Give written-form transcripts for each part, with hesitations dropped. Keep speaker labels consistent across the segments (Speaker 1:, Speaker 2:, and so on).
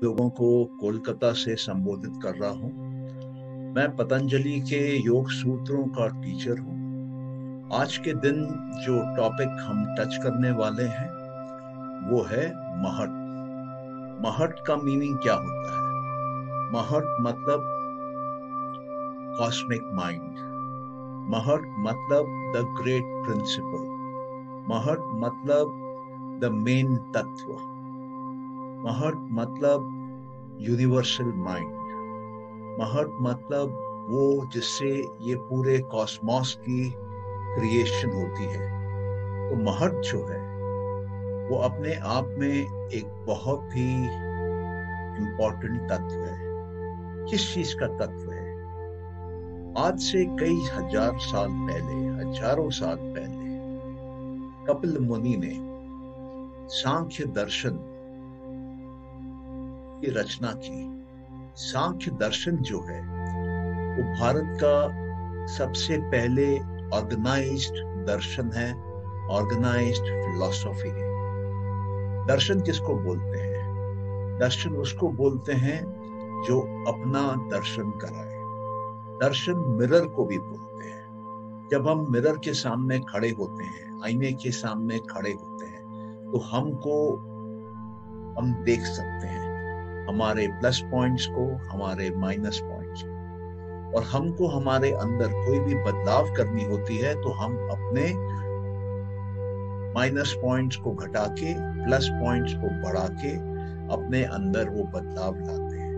Speaker 1: लोगों को कोलकाता से संबोधित कर रहा हूँ। मैं पतंजलि के योग सूत्रों का टीचर हूँ। आज के दिन जो टॉपिक हम टच करने वाले हैं वो है महट। महट का मीनिंग क्या होता है? महट मतलब कॉस्मिक माइंड। महट मतलब द ग्रेट प्रिंसिपल। महट मतलब द मेन तत्व। महट मतलब यूनिवर्सल माइंड। महट मतलब वो जिससे ये पूरे कॉस्मॉस की क्रिएशन होती है। तो महट जो है वो अपने आप में एक बहुत ही इंपॉर्टेंट तत्व है। किस चीज का तत्व है? आज से कई हजार साल पहले, हजारों साल पहले कपिल मुनि ने सांख्य दर्शन की रचना की। सांख्य दर्शन जो है वो भारत का सबसे पहले ऑर्गेनाइज्ड दर्शन है, ऑर्गेनाइज्ड फिलॉसफी है। दर्शन किसको बोलते हैं? दर्शन उसको बोलते हैं जो अपना दर्शन कराए। दर्शन मिरर को भी बोलते हैं। जब हम मिरर के सामने खड़े होते हैं, आईने के सामने खड़े होते हैं, तो हम देख सकते हैं हमारे प्लस पॉइंट्स को, हमारे माइनस पॉइंट्स को। और हमको हमारे अंदर कोई भी बदलाव करनी होती है तो हम अपने माइनस पॉइंट्स को घटा के, प्लस पॉइंट्स को बढ़ा के अपने अंदर वो बदलाव लाते हैं।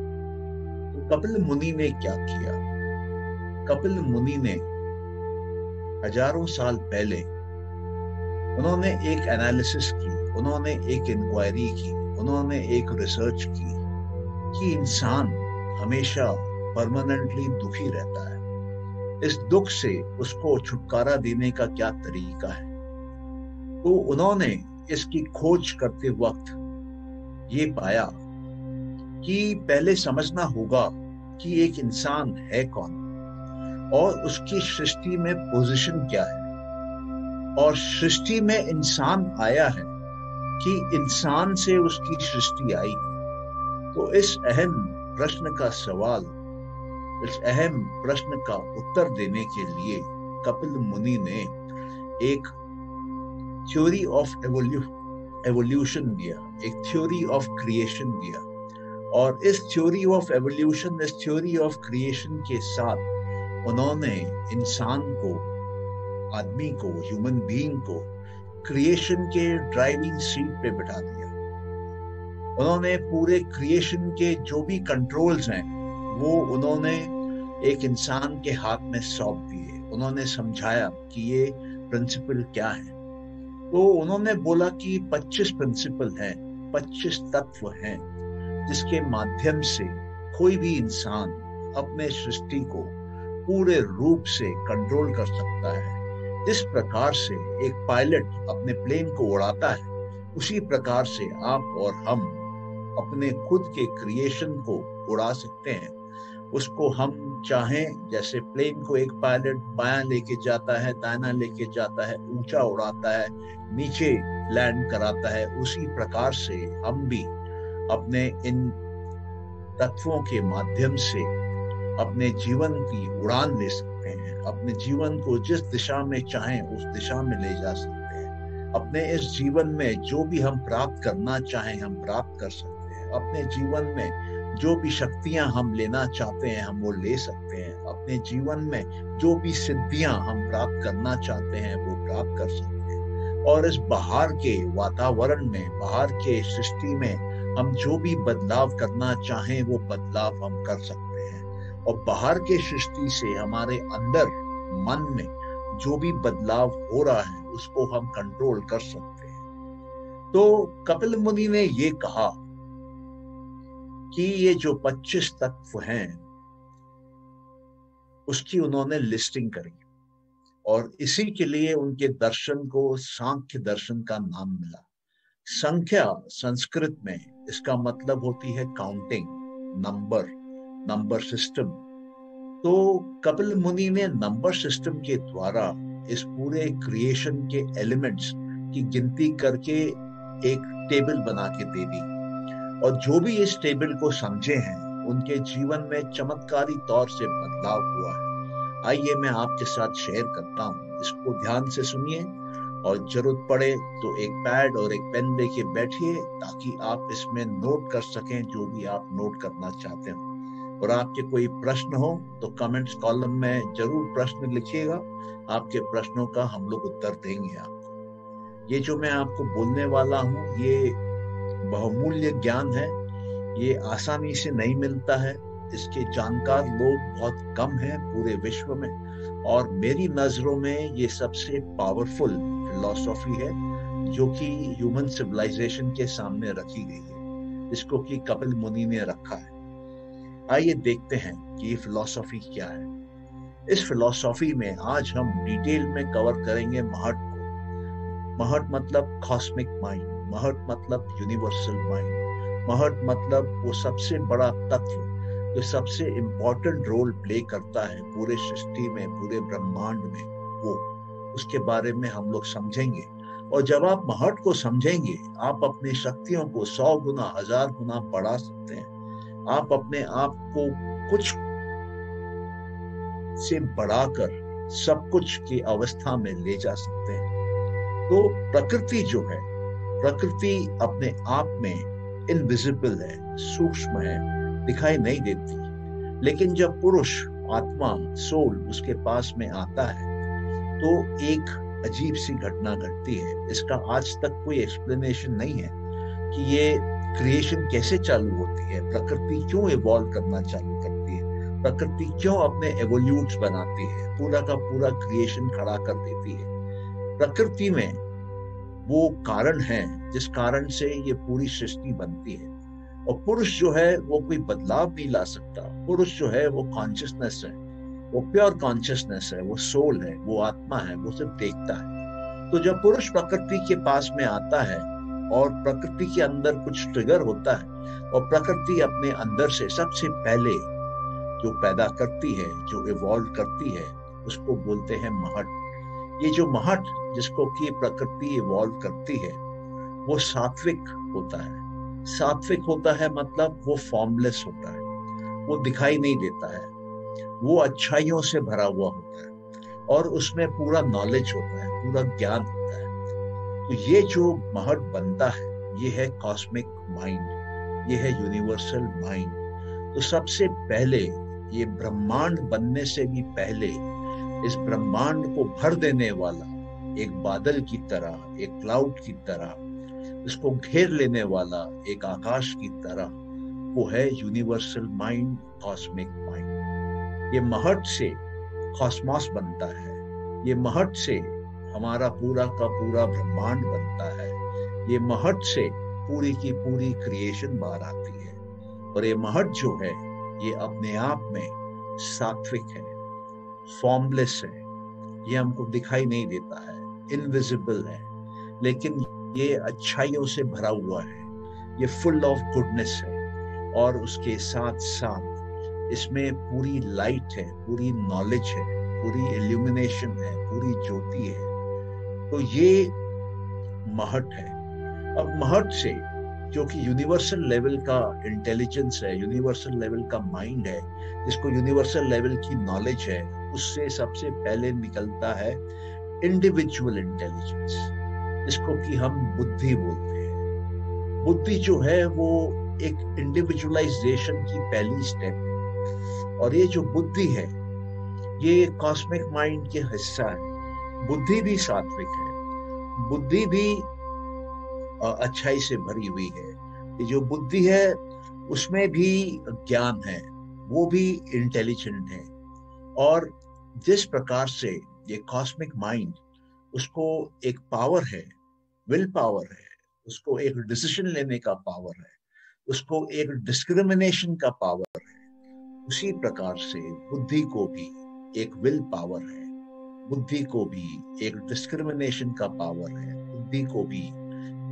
Speaker 1: तो कपिल मुनि ने क्या किया? कपिल मुनि ने हजारों साल पहले उन्होंने एक एनालिसिस की, उन्होंने एक इंक्वायरी की, उन्होंने एक रिसर्च की कि इंसान हमेशा परमानेंटली दुखी रहता है। इस दुख से उसको छुटकारा देने का क्या तरीका है? तो उन्होंने इसकी खोज करते वक्त ये पाया कि पहले समझना होगा कि एक इंसान है कौन और उसकी सृष्टि में पोजीशन क्या है। और सृष्टि में इंसान आया है कि इंसान से उसकी सृष्टि आई। तो इस अहम प्रश्न का सवाल, इस अहम प्रश्न का उत्तर देने के लिए कपिल मुनि ने एक थ्योरी ऑफ एवोल्यूशन दिया, एक थ्योरी ऑफ क्रिएशन दिया। और इस थ्योरी ऑफ एवोल्यूशन, इस थ्योरी ऑफ क्रिएशन के साथ उन्होंने इंसान को, आदमी को, ह्यूमन बीइंग को क्रिएशन के ड्राइविंग सीट पे बिठा दिया। उन्होंने पूरे क्रिएशन के जो भी कंट्रोल्स हैं वो उन्होंने एक इंसान के हाथ में सौंप दिए। उन्होंने समझाया कि ये प्रिंसिपल क्या है। तो उन्होंने बोला कि 25 प्रिंसिपल हैं, 25 तत्व हैं जिसके माध्यम से कोई भी इंसान अपने सृष्टि को पूरे रूप से कंट्रोल कर सकता है। जिस प्रकार से एक पायलट अपने प्लेन को उड़ाता है, उसी प्रकार से आप और हम अपने खुद के क्रिएशन को उड़ा सकते हैं। उसको हम चाहें, जैसे प्लेन को एक पायलट बायां लेके जाता है, दायां लेके जाता है, ऊंचा उड़ाता है, नीचे लैंड कराता है, उसी प्रकार से हम भी अपने इन तत्वों के माध्यम से अपने जीवन की उड़ान ले सकते हैं। अपने जीवन को जिस दिशा में चाहें उस दिशा में ले जा सकते हैं। अपने इस जीवन में जो भी हम प्राप्त करना चाहें हम प्राप्त कर सकते हैं। अपने जीवन में जो भी शक्तियां हम लेना चाहते हैं हम वो ले सकते हैं। अपने जीवन में जो भी सिद्धियां हम प्राप्त करना चाहते हैं वो प्राप्त कर सकते हैं। और इस बाहर के वातावरण में, बाहर के सृष्टि में हम जो भी बदलाव करना चाहें वो बदलाव हम कर सकते हैं। और बाहर के सृष्टि से हमारे अंदर मन में जो भी बदलाव हो रहा है उसको हम कंट्रोल कर सकते हैं। तो कपिल मुनि ने ये कहा कि ये जो 25 तत्व हैं उसकी उन्होंने लिस्टिंग करी और इसी के लिए उनके दर्शन को सांख्य दर्शन का नाम मिला। संख्या संस्कृत में इसका मतलब होती है काउंटिंग, नंबर सिस्टम। तो कपिल मुनि ने नंबर सिस्टम के द्वारा इस पूरे क्रिएशन के एलिमेंट्स की गिनती करके एक टेबल बना के दे दी। और जो भी इस टेबल को समझे हैं उनके जीवन में चमत्कारी तौर से बदलाव हुआ है। आइए मैं आपके साथ शेयर करता हूँ, इसको ध्यान से सुनिए और जरूरत पड़े तो एक पैड और एक पेन लेके बैठिए ताकि आप इसमें नोट कर सकें जो भी आप नोट करना चाहते हो। और आपके कोई प्रश्न हो तो कमेंट्स कॉलम में जरूर प्रश्न लिखिएगा, आपके प्रश्नों का हम लोग उत्तर देंगे आपको। ये जो मैं आपको बोलने वाला हूँ ये बहुमूल्य ज्ञान है, ये आसानी से नहीं मिलता है, इसके जानकार लोग बहुत कम हैं पूरे विश्व में, और मेरी नजरों में ये सबसे पावरफुल फिलॉसफी है जो कि ह्यूमन सिविलाइजेशन के सामने रखी गई है, जिसको कि कपिल मुनि ने रखा है। आइए देखते हैं कि ये फिलॉसफी क्या है। इस फिलॉसफी में आज हम डिटेल में कवर करेंगे महट को। महट मतलब कॉस्मिक माइंड, महट मतलब यूनिवर्सल माइंड, महट मतलब वो सबसे बड़ा तत्व जो सबसे इंपॉर्टेंट रोल प्ले करता है पूरे सृष्टि में, पूरे ब्रह्मांड में, वो उसके बारे में हम लोग समझेंगे। और जब आप महट को समझेंगे आप अपनी शक्तियों को 100 गुना 1000 गुना बढ़ा सकते हैं। आप अपने आप को कुछ से बढ़ाकर सब कुछ की अवस्था में ले जा सकते हैं। तो प्रकृति जो है, प्रकृति अपने आप में इनविजिबल है, सूक्ष्म है, दिखाई नहीं देती, लेकिन जब पुरुष आत्मा सोल उसके पास में आता है तो एक अजीब सी घटना घटती है। इसका आज तक कोई एक्सप्लेनेशन नहीं है कि ये क्रिएशन कैसे चालू होती है, प्रकृति क्यों इवॉल्व करना चालू करती है, प्रकृति क्यों अपने एवोल्यूट्स बनाती है, पूरा का पूरा क्रिएशन खड़ा कर देती है। प्रकृति में वो कारण है जिस कारण से ये पूरी सृष्टि बनती है। और पुरुष जो है वो कोई बदलाव नहीं ला सकता। पुरुष जो है वो कॉन्शियसनेस है, वो प्योर कॉन्शियसनेस है, वो सोल है, वो आत्मा है, वो सिर्फ देखता है। तो जब पुरुष प्रकृति के पास में आता है और प्रकृति के अंदर कुछ ट्रिगर होता है और प्रकृति अपने अंदर से सबसे पहले जो पैदा करती है, जो इवॉल्व करती है, उसको बोलते हैं महट। ये जो महट जिसको कि प्रकृति इवॉल्व करती है वो सात्विक होता है। सात्विक होता है मतलब वो फॉर्मलेस होता है, वो दिखाई नहीं देता है, वो अच्छाइयों से भरा हुआ होता है और उसमें पूरा नॉलेज होता है, पूरा ज्ञान होता है। तो ये जो महट बनता है ये है कॉस्मिक माइंड, ये है यूनिवर्सल माइंड। तो सबसे पहले ये ब्रह्मांड बनने से भी पहले इस ब्रह्मांड को भर देने वाला एक बादल की तरह, एक क्लाउड की तरह, इसको घेर लेने वाला एक आकाश की तरह, वो है यूनिवर्सल माइंड, कॉस्मिक माइंड। ये महट से कॉस्मॉस बनता है, ये महट से हमारा पूरा का पूरा ब्रह्मांड बनता है, ये महट से पूरी की पूरी क्रिएशन बाहर आती है। और ये महट जो है ये अपने आप में सात्विक है, फॉर्मलेस है, ये हमको दिखाई नहीं देता है, इनविजिबल है, लेकिन ये अच्छाइयों से भरा हुआ है, ये फुल ऑफ गुडनेस है। और उसके साथ साथ इसमें पूरी लाइट है, पूरी नॉलेज है, पूरी इल्यूमिनेशन है, पूरी ज्योति है। तो ये महट है। अब महट से जो कि यूनिवर्सल लेवल का इंटेलिजेंस है, यूनिवर्सल लेवल का माइंड है, जिसको यूनिवर्सल लेवल की नॉलेज है, उससे सबसे पहले निकलता है इंडिविजुअल इंटेलिजेंस, जिसको कि हम बुद्धि बोलते हैं। बुद्धि जो है वो एक इंडिविजुअलाइजेशन की पहली स्टेप है। और ये जो बुद्धि है ये कॉस्मिक माइंड के हिस्सा है। बुद्धि भी सात्विक है, बुद्धि भी अच्छाई से भरी हुई है। ये जो बुद्धि है उसमें भी ज्ञान है, वो भी इंटेलिजेंट है। और जिस प्रकार से ये कॉस्मिक माइंड, उसको एक पावर है, विल पावर है, उसको एक डिसीजन लेने का पावर है, उसको एक डिस्क्रिमिनेशन का पावर है, उसी प्रकार से बुद्धि को भी एक विल पावर है, बुद्धि को भी एक डिस्क्रिमिनेशन का पावर है, बुद्धि को भी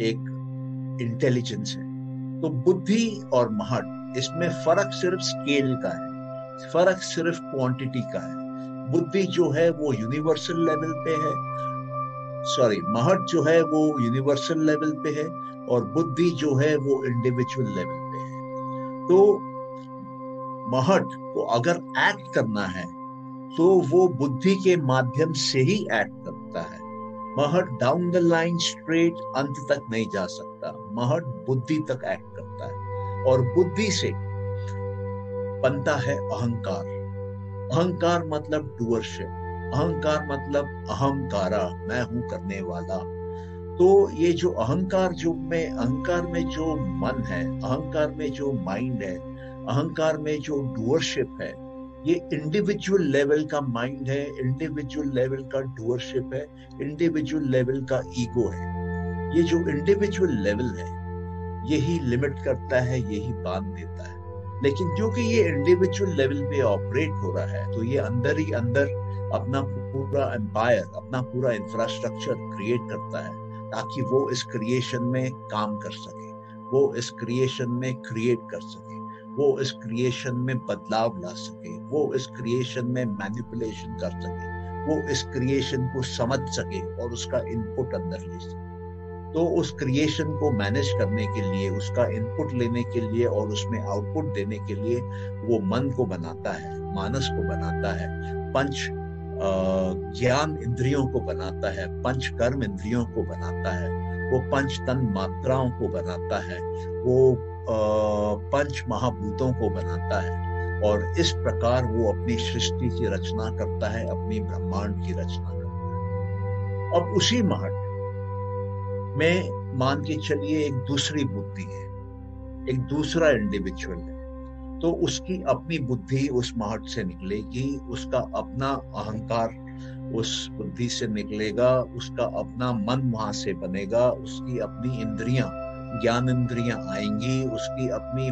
Speaker 1: एक इंटेलिजेंस है। तो बुद्धि और महट, इसमें फर्क सिर्फ स्केल का है, फर्क सिर्फ क्वांटिटी का है। बुद्धि जो है वो यूनिवर्सल लेवल पे है, सॉरी, महट जो है वो यूनिवर्सल लेवल पे है और बुद्धि जो है वो इंडिविजुअल लेवल पे है। तो महट को अगर एक्ट करना है तो वो बुद्धि के माध्यम से ही एक्ट करता है। महट डाउन द लाइन स्ट्रेट अंत तक नहीं जा सकता, महट बुद्धि तक एक्ट करता है और बुद्धि से बनता है अहंकार। अहंकार मतलब डूअरशिप, अहंकार मतलब अहंकारा, मैं हूं करने वाला। तो ये जो अहंकार अहंकार में जो मन है, अहंकार में जो माइंड है, अहंकार में जो डूअरशिप है, ये इंडिविजुअल लेवल का माइंड है, इंडिविजुअल लेवल का डूअरशिप है, इंडिविजुअल लेवल का ईगो है। ये जो इंडिविजुअल लेवल है यही लिमिट करता है, यही बांध देता है। लेकिन क्योंकि ये इंडिविजुअल लेवल पे ऑपरेट हो रहा है तो ये अंदर ही अंदर अपना पूरा एम्पायर, अपना पूरा इंफ्रास्ट्रक्चर क्रिएट करता है ताकि वो इस क्रिएशन में काम कर सके, वो इस क्रिएशन में क्रिएट कर सके, वो इस क्रिएशन में बदलाव ला सके, वो इस क्रिएशन में मैनिपुलेशन कर सके, वो इस क्रिएशन को समझ सके और उसका इनपुट अंदर ले सके। तो उस क्रिएशन को मैनेज करने के लिए, उसका इनपुट लेने के लिए और उसमें आउटपुट देने के लिए वो मन को बनाता है, मानस को बनाता है, पंच ज्ञान इंद्रियों को बनाता है, पंच कर्म इंद्रियों को बनाता है, वो पंच तन मात्राओं को बनाता है, वो पंच महाभूतों को बनाता है और इस प्रकार वो अपनी सृष्टि की रचना करता है, अपनी ब्रह्मांड की रचना करता है। अब उसी महट में मान के चलिए एक दूसरी बुद्धि है, एक दूसरा इंडिविजुअल है, तो उसकी अपनी बुद्धि उस महट से निकलेगी, उसका अपना अहंकार उस बुद्धि से निकलेगा, उसका अपना मन वहां से बनेगा, उसकी अपनी इंद्रियां, ज्ञान इंद्रियां आएंगी, उसकी अपनी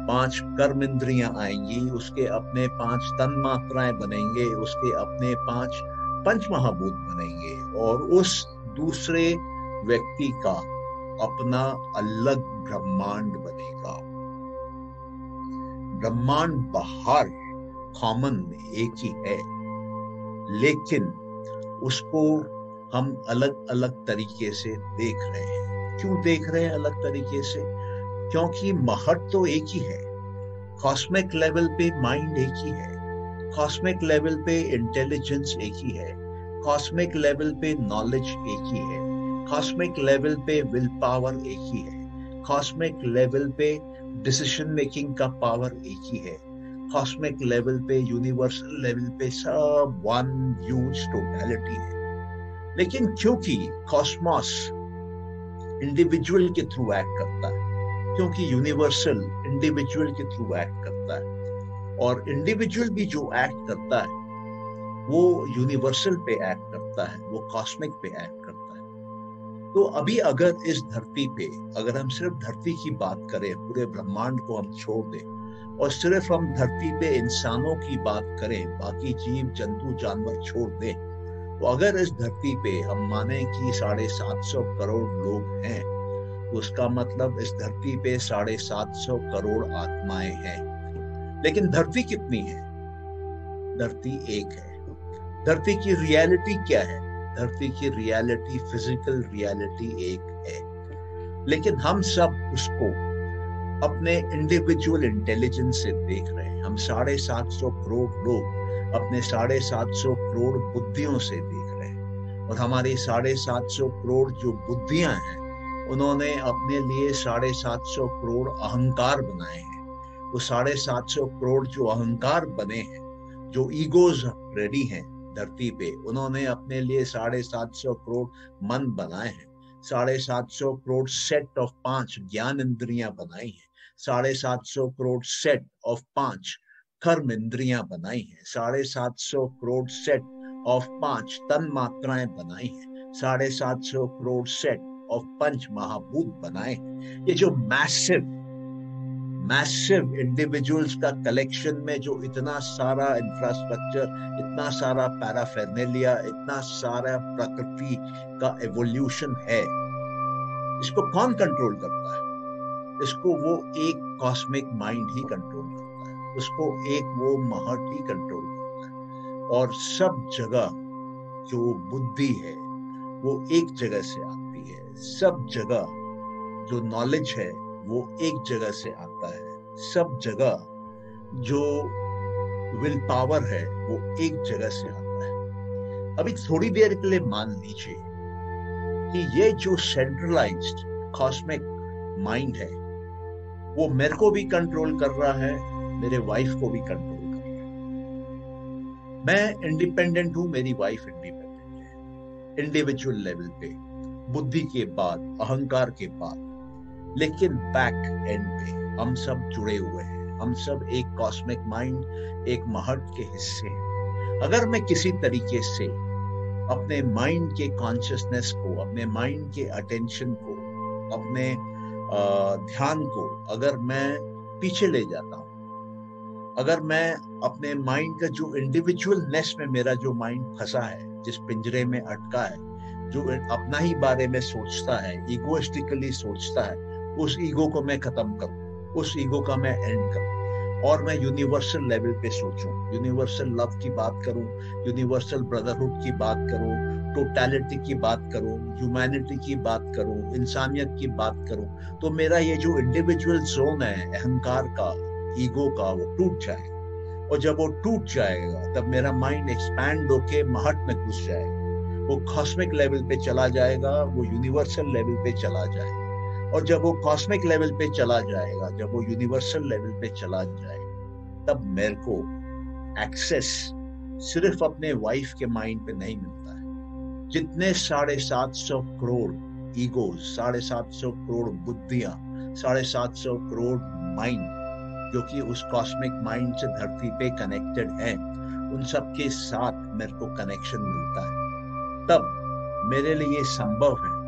Speaker 1: 5 कर्म इंद्रियां आएंगी, उसके अपने 5 तन मात्राएं बनेंगे, उसके अपने 5 पंच महाभूत बनेंगे और उस दूसरे व्यक्ति का अपना अलग ब्रह्मांड बनेगा। ब्रह्मांड बाहर कॉमन में एक ही है, लेकिन उसको हम अलग अलग तरीके से देख रहे हैं। क्यों देख रहे हैं अलग तरीके से? क्योंकि महट तो एक ही है, कॉस्मिक लेवल पे माइंड एक ही है, कॉस्मिक लेवल पे इंटेलिजेंस एक ही है, कॉस्मिक लेवल पे नॉलेज एक ही है, कॉस्मिक लेवल पे विल पावर एक ही है, कॉस्मिक लेवल पे डिसीजन मेकिंग का पावर एक ही है, कॉस्मिक लेवल पे, यूनिवर्सल लेवल पे सब वन ह्यूज टोटलिटी है। लेकिन क्योंकि कॉस्मोस इंडिविजुअल के थ्रू एक्ट करता है, क्योंकि यूनिवर्सल इंडिविजुअल के थ्रू एक्ट करता है और इंडिविजुअल भी जो एक्ट करता है वो यूनिवर्सल पे एक्ट करता है, वो कॉस्मिक पे एक्ट करता है। तो अभी अगर इस धरती पे, अगर हम सिर्फ धरती की बात करें, पूरे ब्रह्मांड को हम छोड़ दें और सिर्फ हम धरती पे इंसानों की बात करें, बाकी जीव जंतु जानवर छोड़ दें, तो अगर इस धरती पे हम माने कि 750 करोड़ लोग हैं, तो उसका मतलब इस धरती पे 750 करोड़ आत्माएं हैं। लेकिन धरती कितनी है? धरती एक है। धरती की रियलिटी क्या है? धरती की रियलिटी, फिजिकल रियलिटी एक है, लेकिन हम सब उसको अपने इंडिविजुअल इंटेलिजेंस से देख रहे हैं। हम 750 करोड़ लोग अपने 750 करोड़ बुद्धियों से देख रहे हैं और हमारी 750 करोड़ जो बुद्धियां हैं उन्होंने अपने लिए 750 करोड़ अहंकार बनाए हैं। वो 750 करोड़ जो अहंकार बने हैं, जो ईगोज रेडी हैं धरती पे, उन्होंने अपने लिए 750 करोड़ मन बनाए हैं, 750 करोड़ सेट ऑफ 5 ज्ञान इंद्रियां बनाई हैं, 750 करोड़ सेट ऑफ 5 कर्म इंद्रियां बनाई हैं, 750 करोड़ सेट ऑफ 5 तन मात्राएं बनाई हैं, 750 करोड़ सेट ऑफ पंच महाभूत बनाए हैं। ये जो मैसिव इंडिविजुअल्स का कलेक्शन में जो इतना सारा इंफ्रास्ट्रक्चर, इतना सारा पैराफेर्नेलिया, इतना सारा प्रकृति का एवोल्यूशन है, इसको कौन कंट्रोल करता है? इसको वो एक कॉस्मिक माइंड ही कंट्रोल करता है, उसको एक वो महट ही कंट्रोल करता है। और सब जगह जो बुद्धि है वो एक जगह से आती है। सब जगह जो नॉलेज है वो एक जगह से आता है। सब जगह जो विल पावर है वो एक जगह से आता है। अभी थोड़ी देर के लिए मान लीजिए कि ये जो सेंट्रलाइज्ड कॉस्मिक माइंड है वो मेरे को भी कंट्रोल कर रहा है, मेरे वाइफ को भी कंट्रोल कर रहा है। मैं इंडिपेंडेंट हूं, मेरी वाइफ इंडिपेंडेंट है, इंडिविजुअल लेवल पे, बुद्धि के बाद, अहंकार के बाद। लेकिन बैक एंड पे हम सब जुड़े हुए हैं। हम सब एक कॉस्मिक माइंड, एक महट के हिस्से हैं। अगर मैं किसी तरीके से अपने माइंड के कॉन्शियसनेस को, अपने माइंड के अटेंशन को, अपने ध्यान को अगर मैं पीछे ले जाता हूं, अगर मैं अपने माइंड का जो इंडिविजुअलनेस में मेरा जो माइंड फंसा है, जिस पिंजरे में अटका है, जो अपना ही बारे में सोचता है, इगोइस्टिकली सोचता है, उस ईगो को मैं खत्म करूं, उस ईगो का मैं एंड करूं और मैं यूनिवर्सल लेवल पे सोचूं, यूनिवर्सल लव की बात करूं, यूनिवर्सल ब्रदरहुड की बात करूं, टोटलिटी की बात करूं, ह्यूमैनिटी की बात करूं, इंसानियत की बात करूं, तो मेरा ये जो इंडिविजुअल जोन है अहंकार का, ईगो का, वो टूट जाएगा। और जब वो टूट जाएगा तब मेरा माइंड एक्सपैंड होके महट में घुस जाएगा, वो कॉस्मिक लेवल पे चला जाएगा, वो यूनिवर्सल लेवल पे चला जाएगा। और जब वो कॉस्मिक लेवल पे चला जाएगा, जब वो यूनिवर्सल लेवल पे चला जाएगा, तब मेरे को एक्सेस सिर्फ अपने वाइफ के माइंड पे नहीं मिलता है। जितने 750 करोड़ ईगोज, 750 करोड़ बुद्धियां, 750 करोड़ माइंड जो कि उस कॉस्मिक माइंड से धरती पे कनेक्टेड है, उन सब के साथ मेरे को कनेक्शन मिलता है। तब मेरे लिए ये संभव है,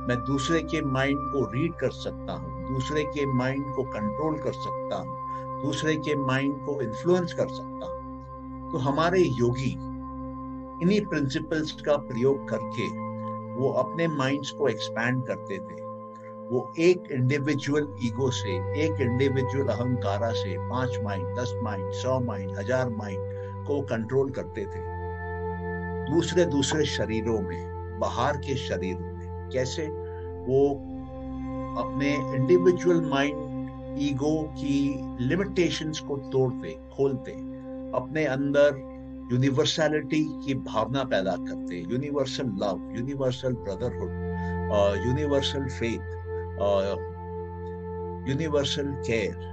Speaker 1: मैं दूसरे के माइंड को रीड कर सकता हूँ, दूसरे के माइंड को कंट्रोल कर सकता हूँ, दूसरे के माइंड को इन्फ्लुएंस कर सकता हूँ। तो हमारे योगी इन्हीं प्रिंसिपल्स का प्रयोग करके वो अपने माइंड्स को एक्सपैंड करते थे। वो एक इंडिविजुअल ईगो से, एक इंडिविजुअल अहंकारा से 5 माइंड, 10 माइंड, 100 माइंड, 1000 माइंड को कंट्रोल करते थे दूसरे दूसरे शरीरों में, बाहर के शरीरों में। कैसे? वो अपने इंडिविजुअल माइंड ईगो की लिमिटेशंस को तोड़ते, खोलते, अपने अंदर यूनिवर्सैलिटी की भावना पैदा करते, universal love, universal brotherhood, universal faith, universal care.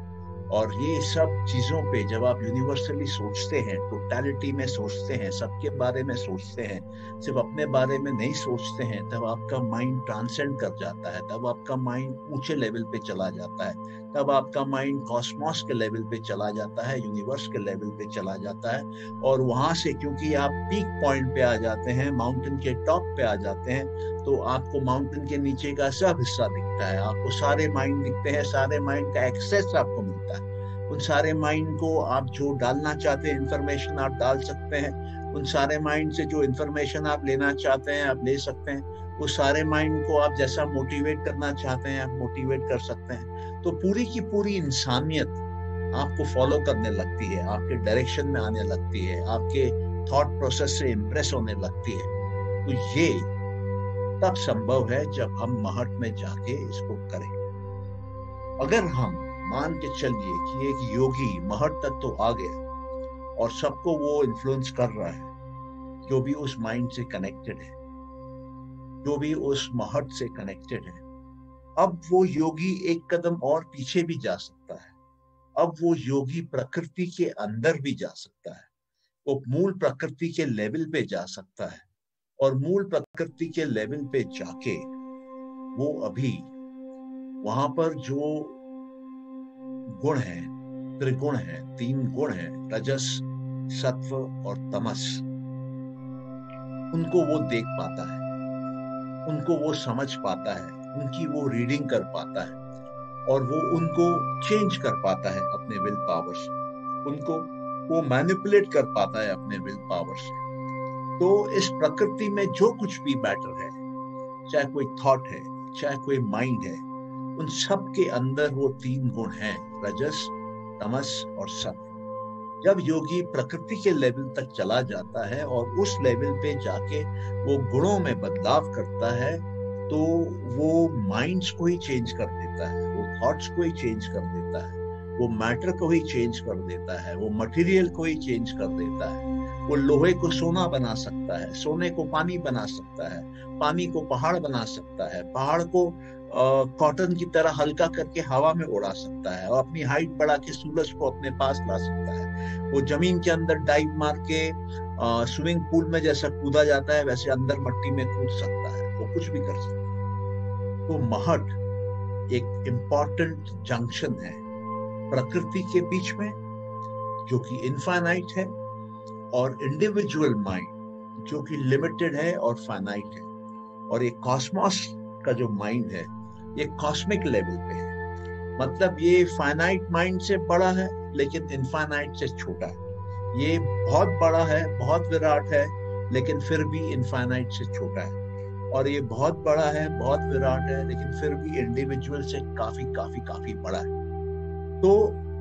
Speaker 1: और ये सब चीजों पे जब आप यूनिवर्सली सोचते हैं, टोटलिटी में सोचते हैं, सबके बारे में सोचते हैं, सिर्फ अपने बारे में नहीं सोचते हैं, तब आपका माइंड ट्रांसेंड कर जाता है, तब आपका माइंड ऊंचे लेवल पे चला जाता है, तब आपका माइंड कॉस्मोस के लेवल पे चला जाता है, यूनिवर्स के लेवल पे चला जाता है। और वहां से क्योंकि आप पीक पॉइंट पे आ जाते हैं, माउंटेन के टॉप पे आ जाते हैं, तो आपको माउंटेन के नीचे का सब हिस्सा दिखता है, आपको सारे माइंड दिखते हैं, सारे माइंड का एक्सेस आपको मिलता है। उन सारे माइंड को आप जो डालना चाहते हैं इंफॉर्मेशन आप डाल सकते हैं, उन सारे माइंड से जो इंफॉर्मेशन आप लेना चाहते हैं आप ले सकते हैं, उस सारे माइंड को आप जैसा मोटिवेट करना चाहते हैं आप मोटिवेट कर सकते हैं। तो पूरी की पूरी इंसानियत आपको फॉलो करने लगती है, आपके डायरेक्शन में आने लगती है, आपके थॉट प्रोसेस से इम्प्रेस होने लगती है। तो ये तब संभव है जब हम महट में जाके इसको करें। अगर हम मान के चलिए कि एक योगी महट तक तो आ गया और सबको वो इन्फ्लुएंस कर रहा है, जो भी उस माइंड से कनेक्टेड है, जो भी उस महट से कनेक्टेड है, अब वो योगी एक कदम और पीछे भी जा सकता है। अब वो योगी प्रकृति के अंदर भी जा सकता है, वो मूल प्रकृति के लेवल पे जा सकता है। और मूल प्रकृति के लेवल पे जाके वो अभी वहां पर जो गुण है, त्रिगुण है, 3 गुण है, रजस, सत्व और तमस, उनको वो देख पाता है, उनको वो समझ पाता है, उनकी वो रीडिंग कर पाता है और वो उनको चेंज कर पाता है अपने विल पावर से, उनको वो मैनिपुलेट कर पाता है अपने विल पावर से। तो इस प्रकृति में जो कुछ भी मैटर है, चाहे कोई थॉट है, चाहे कोई माइंड है, उन सब के अंदर वो 3 गुण हैं, रजस, तमस और सत्व। जब योगी प्रकृति के लेवल तक चला जाता है और उस लेवल पे जाके वो गुणों में बदलाव करता है, तो वो माइंड्स को ही चेंज कर देता है, वो थॉट्स को ही चेंज कर देता है, वो मैटर को ही चेंज कर देता है, वो मटेरियल को ही चेंज कर देता है। वो लोहे को सोना बना सकता है, सोने को पानी बना सकता है, पानी को पहाड़ बना सकता है, पहाड़ को कॉटन की तरह हल्का करके हवा में उड़ा सकता है और अपनी हाइट बढ़ा के सूरज को अपने पास ला सकता है। वो जमीन के अंदर डाइव मार के स्विमिंग पूल में जैसा कूदा जाता है वैसे अंदर मट्टी में कूद सकता है, वो कुछ भी कर सकता है। तो महट एक इम्पॉर्टेंट जंक्शन है प्रकृति के बीच में, जो कि इनफाइनाइट है, और इंडिविजुअल माइंड जो कि लिमिटेड है और फाइनाइट है। और ये कॉस्मोस का जो माइंड है ये कॉस्मिक लेवल पे है, मतलब ये फाइनाइट माइंड से बड़ा है लेकिन इनफाइनाइट से छोटा है। ये बहुत बड़ा है, बहुत विराट है, लेकिन फिर भी इनफाइनाइट से छोटा है। और ये बहुत बड़ा है, बहुत विराट है, लेकिन फिर भी इंडिविजुअल से काफी काफी काफी बड़ा है। तो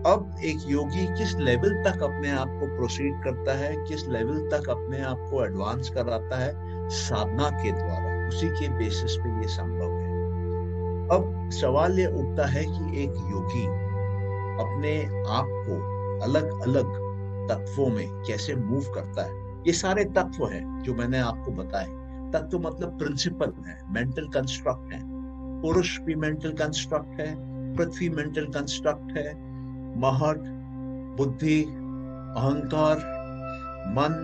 Speaker 1: अब एक योगी किस लेवल तक अपने आप को प्रोसीड करता है, किस लेवल तक अपने आप को एडवांस कराता है? साधना के द्वारा, उसी के बेसिस पे ये संभव है। अब सवाल ये उठता है कि एक योगी अपने आप को अलग अलग तत्वों में कैसे मूव करता है। ये सारे तत्व हैं जो मैंने आपको बताए। तत्व मतलब प्रिंसिपल है, मेंटल कंस्ट्रक्ट है। पुरुष भी मेंटल कंस्ट्रक्ट है, पृथ्वी मेंटल कंस्ट्रक्ट है, महट, बुद्धि, अहंकार, मन,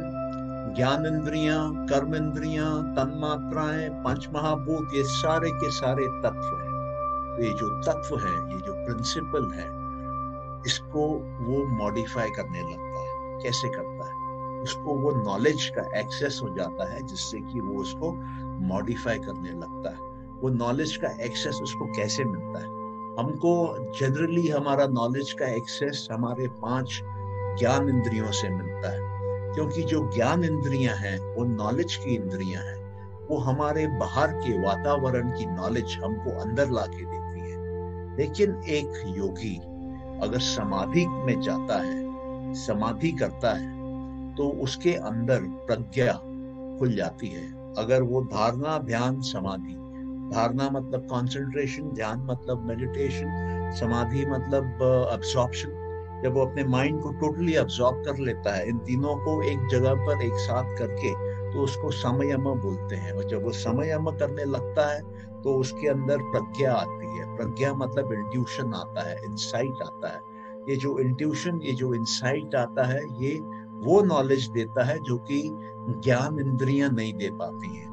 Speaker 1: ज्ञान इंद्रियां, कर्म इंद्रियां, तन्मात्राएं, पंच महाभूत, ये सारे के सारे तत्व हैं। तो ये जो तत्व है, ये जो प्रिंसिपल है, इसको वो मॉडिफाई करने लगता है। कैसे करता है? उसको वो नॉलेज का एक्सेस हो जाता है जिससे कि वो उसको मॉडिफाई करने लगता है। वो नॉलेज का एक्सेस उसको कैसे मिलता है? हमको जनरली हमारा नॉलेज का एक्सेस हमारे 5 ज्ञान इंद्रियों से मिलता है, क्योंकि जो ज्ञान इंद्रियां हैं वो नॉलेज की इंद्रियां हैं। वो हमारे बाहर के वातावरण की नॉलेज हमको अंदर लाके देती है। लेकिन एक योगी अगर समाधि में जाता है, समाधि करता है, तो उसके अंदर प्रज्ञा खुल जाती है। अगर वो धारणा, ध्यान, समाधि, धारणा मतलब कंसंट्रेशन, ध्यान मतलब मेडिटेशन, समाधि मतलब अब्सॉर्प्शन, जब वो अपने माइंड को टोटली अब्सॉर्ब कर लेता है, इन तीनों को एक जगह पर एक साथ करके, तो उसको समयम बोलते हैं। और जब वो समयम करने लगता है तो उसके अंदर प्रज्ञा आती है। प्रज्ञा मतलब इंट्यूशन आता है, इंसाइट आता है। ये जो इंट्यूशन, ये जो इंसाइट आता है, ये वो नॉलेज देता है जो कि ज्ञान इंद्रियां नहीं दे पाती हैं।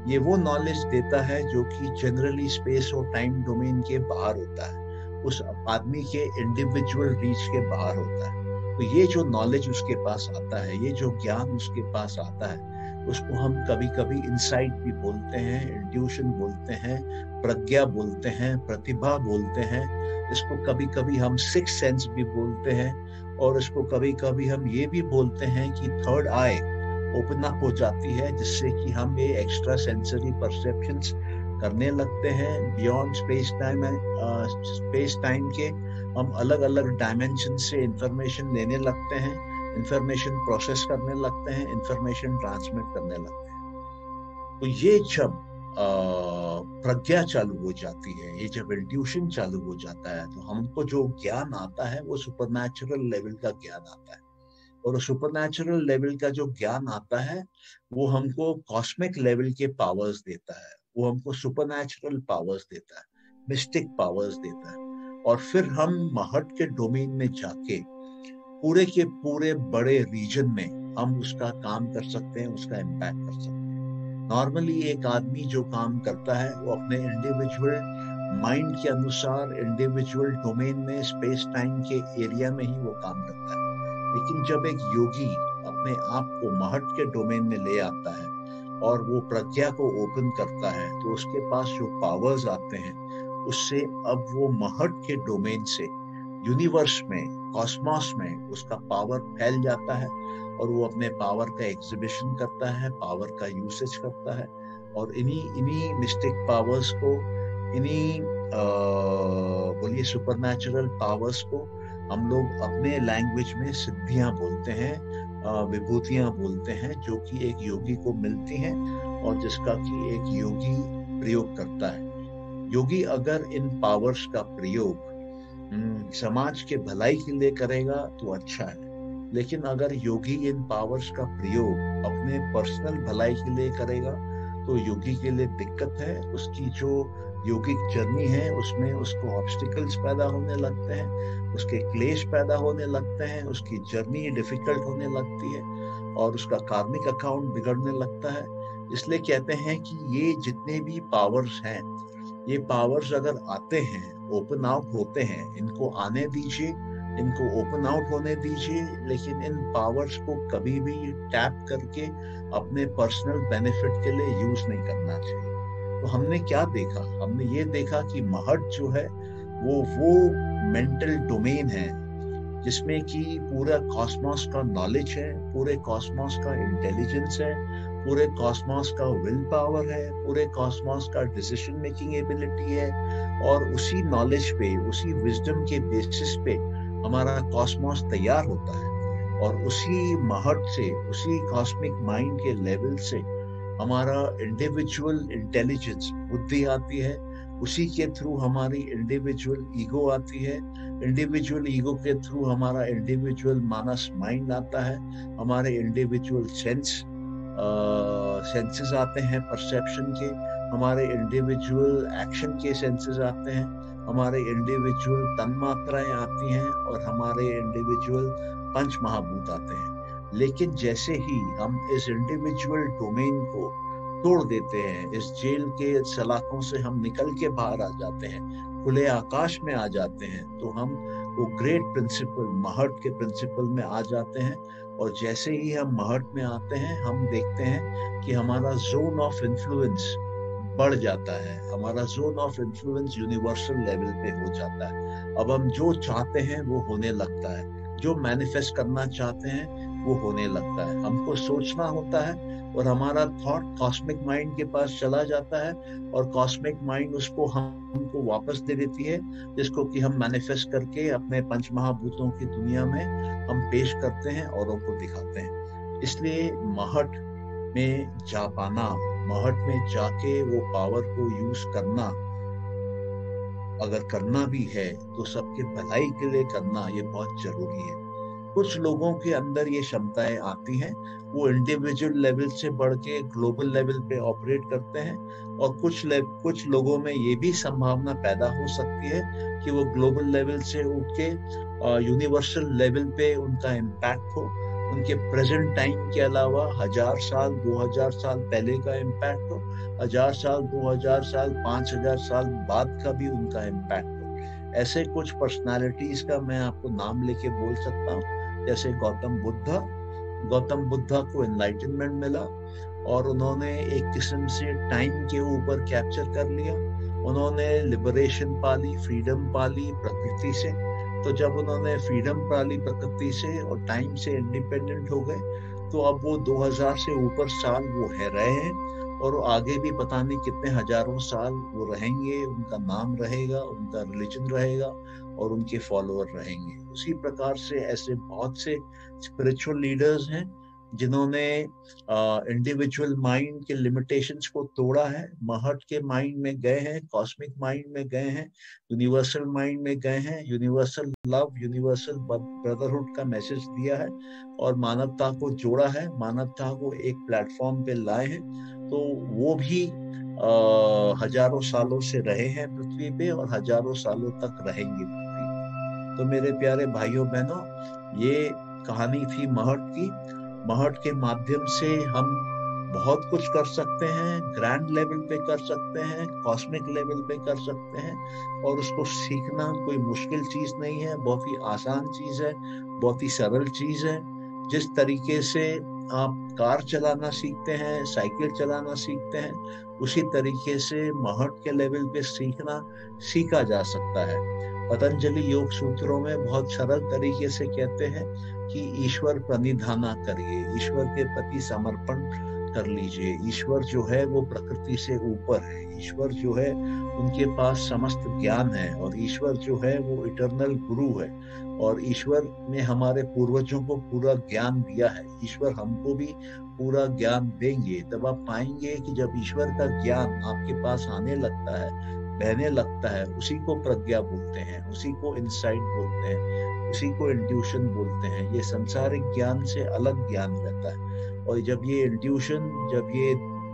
Speaker 1: ये वो नॉलेज देता है जो कि जनरली स्पेस और टाइम डोमेन के बाहर होता है, उस आदमी के इंडिविजुअल रीच के बाहर होता है। तो ये जो नॉलेज उसके पास आता है, ये जो ज्ञान उसके पास आता है, उसको हम कभी कभी इंसाइट भी बोलते हैं, इंट्यूशन बोलते हैं, प्रज्ञा बोलते हैं, प्रतिभा बोलते हैं। इसको कभी कभी हम सिक्स सेंस भी बोलते हैं, और इसको कभी कभी हम ये भी बोलते हैं कि थर्ड आई ओपन अप हो जाती है, जिससे कि हम ये एक्स्ट्रा सेंसरी परसेप्शंस करने लगते हैं। बियॉन्ड स्पेस टाइम के हम अलग अलग डायमेंशन से इंफॉर्मेशन लेने लगते हैं, इंफॉर्मेशन प्रोसेस करने लगते हैं, इंफॉर्मेशन ट्रांसमिट करने लगते हैं। तो ये जब प्रज्ञा चालू हो जाती है, ये जब इंट्यूशन चालू हो जाता है, तो हमको जो ज्ञान आता है वो सुपरनैचुरल लेवल का ज्ञान आता है। और सुपरनैचुरल लेवल का जो ज्ञान आता है वो हमको कॉस्मिक लेवल के पावर्स देता है, वो हमको सुपरनैचुरल पावर्स देता है, मिस्टिक पावर्स देता है। और फिर हम महट के डोमेन में जाके पूरे के पूरे बड़े रीजन में हम उसका काम कर सकते हैं, उसका इम्पैक्ट कर सकते हैं। नॉर्मली एक आदमी जो काम करता है वो अपने इंडिविजुअल माइंड के अनुसार, इंडिविजुअल डोमेन में, स्पेस टाइम के एरिया में ही वो काम करता है। लेकिन जब एक योगी अपने आप को महट के डोमेन में ले आता है और वो प्रज्ञा को ओपन करता है, तो उसके पास जो पावर्स आते हैं उससे अब वो महट के डोमेन से यूनिवर्स में, कॉस्मोस में उसका पावर फैल जाता है, और वो अपने पावर का एग्जिबिशन करता है, पावर का यूसेज करता है। और इन्हीं मिस्टिक पावर्स को, इन्हीं बोलिए सुपरनैचुरल पावर्स को हम लोग अपने लैंग्वेज में सिद्धियां बोलते हैं, विभूतियां बोलते हैं, जो कि एक योगी को मिलती हैं और जिसका कि एक योगी प्रयोग करता है। योगी अगर इन पावर्स का प्रयोग समाज के भलाई के लिए करेगा तो अच्छा है, लेकिन अगर योगी इन पावर्स का प्रयोग अपने पर्सनल भलाई के लिए करेगा तो योगी के लिए दिक्कत है। उसकी जो योगिक जर्नी है उसमें उसको ऑब्स्टिकल्स पैदा होने लगते हैं, उसके क्लेश पैदा होने लगते हैं, उसकी जर्नी डिफिकल्ट होने लगती है और उसका कार्मिक अकाउंट बिगड़ने लगता है। इसलिए कहते हैं कि ये जितने भी पावर्स हैं, ये पावर्स अगर आते हैं, ओपन आउट होते हैं, इनको आने दीजिए, इनको ओपन आउट होने दीजिए, लेकिन इन पावर्स को कभी भी टैप करके अपने पर्सनल बेनिफिट के लिए यूज नहीं करना चाहिए। तो हमने क्या देखा? हमने ये देखा कि महट जो है वो मेंटल डोमेन है जिसमें कि पूरा कॉस्मोस का नॉलेज है, पूरे कॉस्मोस का इंटेलिजेंस है, पूरे कॉस्मोस का विल पावर है, पूरे कॉस्मोस का डिसीजन मेकिंग एबिलिटी है, और उसी नॉलेज पे, उसी विजडम के बेसिस पे हमारा कॉस्मोस तैयार होता है और उसी महट से, उसी कॉस्मिक माइंड के लेवल से हमारा इंडिविजुअल इंटेलिजेंस, बुद्धि आती है, उसी के थ्रू हमारी इंडिविजुअल ईगो आती है, इंडिविजुअल ईगो के थ्रू हमारा इंडिविजुअल मानस माइंड आता है, हमारे इंडिविजुअल सेंसेस आते हैं परसेप्शन के, हमारे इंडिविजुअल एक्शन के सेंसेस आते हैं, हमारे इंडिविजुअल तन्मात्राएं आती हैं और हमारे इंडिविजुअल पंच महाभूत आते हैं। लेकिन जैसे ही हम इस इंडिविजुअल डोमेन को तोड़ देते हैं, इस जेल के सलाखों से हम निकल के बाहर आ जाते हैं, खुले आकाश में आ जाते हैं, तो हम वो ग्रेट प्रिंसिपल, महट के प्रिंसिपल में आ जाते हैं। और जैसे ही हम महट में आते हैं, हम देखते हैं कि हमारा जोन ऑफ इन्फ्लुएंस बढ़ जाता है, हमारा zone of influence universal level पे हो जाता है। अब हम जो चाहते हैं वो होने लगता है, जो मैनिफेस्ट करना चाहते हैं वो होने लगता है। हमको सोचना होता है और हमारा थॉट कॉस्मिक माइंड के पास चला जाता है और कॉस्मिक माइंड उसको हमको वापस दे देती है, जिसको कि हम मैनिफेस्ट करके अपने पंच महाभूतों की दुनिया में हम पेश करते हैं, औरों को दिखाते हैं। इसलिए महट में जा पाना, महट में जाके वो पावर को यूज करना, अगर करना भी है तो सबके भलाई के लिए करना, ये बहुत जरूरी है। कुछ लोगों के अंदर ये क्षमताएं आती हैं, वो इंडिविजुअल लेवल से बढ़ के ग्लोबल लेवल पे ऑपरेट करते हैं, और कुछ लोगों में ये भी संभावना पैदा हो सकती है कि वो ग्लोबल लेवल से उठ के यूनिवर्सल लेवल पे उनका इम्पैक्ट हो, उनके प्रेजेंट टाइम के अलावा 1000 साल 2000 साल पहले का इम्पैक्ट हो, 1000 साल 2000 साल 5000 साल बाद का भी उनका इम्पैक्ट हो। ऐसे कुछ पर्सनालिटीज का मैं आपको नाम लेके बोल सकता हूँ, जैसे गौतम बुद्धा को एनलाइटनमेंट मिला और उन्होंने एक किस्म से टाइम के ऊपर कैप्चर कर लिया, उन्होंने लिबरेशन पाली, फ्रीडम पाली प्रकृति से। तो जब उन्होंने फ्रीडम पाली प्रकृति से और टाइम से इंडिपेंडेंट हो गए, तो अब वो 2000 से ऊपर साल वो रहे हैं और आगे भी पता नहीं कितने हजारों साल वो रहेंगे, उनका नाम रहेगा, उनका रिलीजन रहेगा और उनके फॉलोअर रहेंगे। उसी प्रकार से ऐसे बहुत से स्पिरिचुअल लीडर्स हैं जिन्होंने इंडिविजुअल माइंड के लिमिटेशंस को तोड़ा है, महट के माइंड में गए हैं, कॉस्मिक माइंड में गए हैं, यूनिवर्सल माइंड में गए हैं, यूनिवर्सल लव, यूनिवर्सल ब्रदरहुड का मैसेज दिया है और मानवता को जोड़ा है, मानवता को एक प्लेटफॉर्म पे लाए हैं। तो वो भी हजारों सालों से रहे हैं पृथ्वी पे और हजारों सालों तक रहेंगे पृथ्वी पे। तो मेरे प्यारे भाइयों बहनों, ये कहानी थी महट की। महट के माध्यम से हम बहुत कुछ कर सकते हैं, ग्रैंड लेवल पे कर सकते हैं, कॉस्मिक लेवल पे कर सकते हैं, और उसको सीखना कोई मुश्किल चीज नहीं है, बहुत ही आसान चीज है, बहुत ही सरल चीज है। जिस तरीके से आप कार चलाना सीखते हैं, साइकिल चलाना सीखते हैं, उसी तरीके से महट के लेवल पे सीखा जा सकता है। पतंजलि योग सूत्रों में बहुत सरल तरीके से कहते हैं कि ईश्वर प्रणिधाना करिए, ईश्वर के प्रति समर्पण कर लीजिए। ईश्वर जो है वो प्रकृति से ऊपर है। ईश्वर जो है उनके पास समस्त ज्ञान है, और ईश्वर जो है वो इटर्नल गुरु है, और ईश्वर ने हमारे पूर्वजों को पूरा ज्ञान दिया है। ईश्वर हमको भी पूरा ज्ञान देंगे। तब आप पाएंगे कि जब ईश्वर का ज्ञान आपके पास आने लगता है, बहने लगता है, उसी को प्रज्ञा बोलते हैं, उसी को इंसाइट बोलते हैं, उसी को इंट्यूशन बोलते हैं। ये संसारिक ज्ञान से अलग ज्ञान रहता है। और जब ये इंट्यूशन, जब ये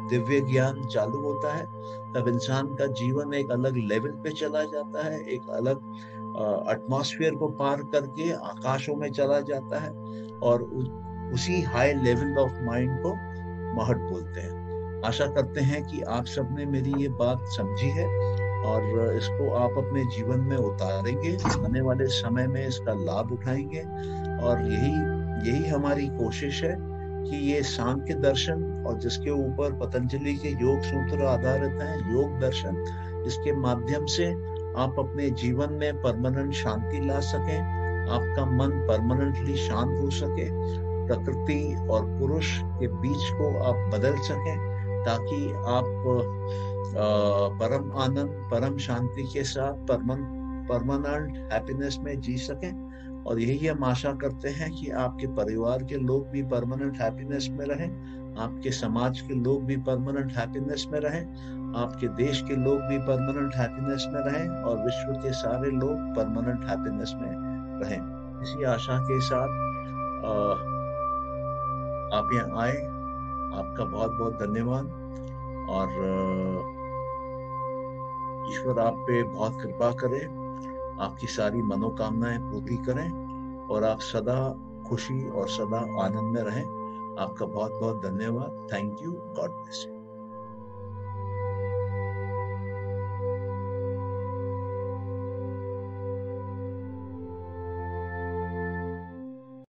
Speaker 1: दिव्य ज्ञान चालू होता है, तब इंसान का जीवन एक अलग लेवल पे चला जाता है, एक अलग एटमॉस्फेयर को पार करके आकाशों में चला जाता है, और उसी हाई लेवल ऑफ माइंड को महट बोलते हैं। आशा करते हैं कि आप सबने मेरी ये बात समझी है और इसको आप अपने जीवन में उतारेंगे, आने वाले समय में इसका लाभ उठाएंगे। और यही हमारी कोशिश है कि ये सांख्य दर्शन, और जिसके ऊपर पतंजलि के योग सूत्र आधारित हैं, योग दर्शन, इसके माध्यम से आप अपने जीवन में परमानेंट शांति ला सकें, आपका मन परमानेंटली शांत हो सके, प्रकृति और पुरुष के बीच को आप बदल सकें, ताकि आप परम आनंद, परम शांति के साथ परमानेंट हैप्पीनेस में जी सकें। और यही हम आशा करते हैं कि आपके परिवार के लोग भी परमानेंट हैप्पीनेस में रहें, आपके समाज के लोग भी परमानेंट हैप्पीनेस में रहें, आपके देश के लोग भी परमानेंट हैप्पीनेस में रहें, और विश्व के सारे लोग परमानेंट हैप्पीनेस में रहें। इसी आशा के साथ आप यहाँ आए, आपका बहुत बहुत धन्यवाद। और ईश्वर आप पे बहुत कृपा करे, आपकी सारी मनोकामनाएं पूरी करें, और आप सदा खुशी और सदा आनंद में रहें। आपका बहुत बहुत धन्यवाद। Thank you. God bless.